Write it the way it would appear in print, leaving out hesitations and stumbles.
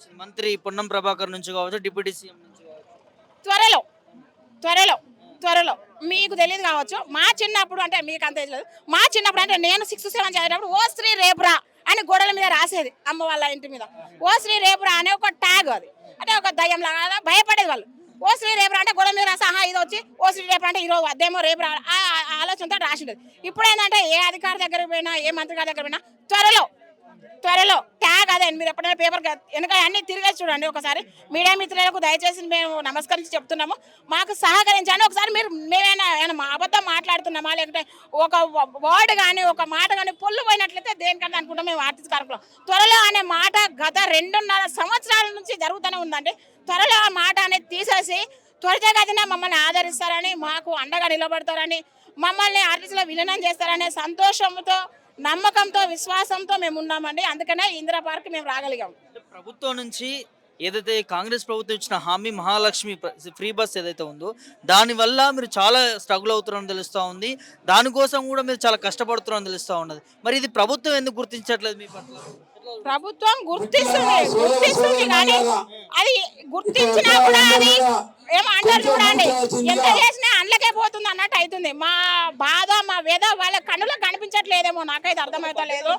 వచ్చింది? మంత్రి పొన్నం ప్రభాకర్ నుంచి కావచ్చు, డిప్యూటీ సీఎం నుంచి కావచ్చు. త్వరలో త్వరలో త్వరలో మీకు తెలియదు కావచ్చు. మా చిన్నప్పుడు అంటే మీకు అంత తెలియదు. మా చిన్నప్పుడు అంటే నేను 6, 7 చదివేటప్పుడు ఓ శ్రీ రేపురా అని గోడల మీద రాసేది అమ్మ వాళ్ళ ఇంటి మీద. ఓ శ్రీ రేపురా అనే ఒక ట్యాగ్ అది. అంటే ఒక దయ్యం లాగా భయపడేది వాళ్ళు. ఓ శ్రీ రేపురా అంటే గోడల మీద రాసి ఆహా ఇది వచ్చి ఓ శ్రీ రేపురా అంటే ఈరోజు అదేమో రేపురా ఆ ఆలోచనతో రాసిండేది. ఇప్పుడు ఏంటంటే ఏ అధికారి దగ్గర పోయినా ఏ మంత్రి గారి దగ్గర పోయినా త్వరలో త్వరలో ట్యాగ్ అదే. మీరు ఎప్పుడైనా పేపర్ వెనక అన్ని తిరిగేసి చూడండి ఒకసారి. మీడియా మిత్రులకు దయచేసి మేము నమస్కరించి చెప్తున్నాము, మాకు సహకరించండి ఒకసారి. మేమైనా మా అబద్ధం మాట్లాడుతున్నామా లేకుంటే ఒక వర్డ్ కానీ ఒక మాట కానీ పొల్లు పోయినట్లయితే దేనికంటే అనుకుంటాం మేము ఆర్టిస్ట్ కార్యక్రమం. త్వరలో అనే మాట గత 2.5 సంవత్సరాల నుంచి జరుగుతూనే ఉందండి. త్వరలో ఆ మాట అనేది తీసేసి త్వరితగతిన మమ్మల్ని ఆదరిస్తారని, మాకు అండగా నిలబడతారని, మమ్మల్ని ఆర్టిస్టులో విలీనం చేస్తారనే సంతోషంతో, నమ్మకంతో, విశ్వాసంతో మేము ఉన్నామండి. అందుకనే ఇందిరా పార్క్ మేము రాగలిగాం. అంటే ప్రభుత్వం నుంచి ఏదైతే కాంగ్రెస్ ప్రభుత్వం ఇచ్చిన హామీ మహాలక్ష్మి ఫ్రీ బస్ ఏదైతే ఉందో దానివల్ల మీరు చాలా స్ట్రగుల్ అవుతున్నారని తెలుస్తూ ఉంది. దానికోసం కూడా మీరు చాలా కష్టపడుతున్నారని తెలుస్తూ ఉన్నది. మరి ఇది ప్రభుత్వం ఎందుకు గుర్తించట్లేదు మీ పట్ల? ప్రభుత్వం గుర్తిస్తుంది కానీ అది గుర్తించినా కూడా అది ఏమో అంటారు చూడండి, ఎంత చేసినా అండ్లకే పోతుంది అన్నట్టు అవుతుంది. మా బాధ మా వేద వాళ్ళ కన్నులకు కనిపించట్లేదేమో, నాకైతే అర్థమవుతా లేదు.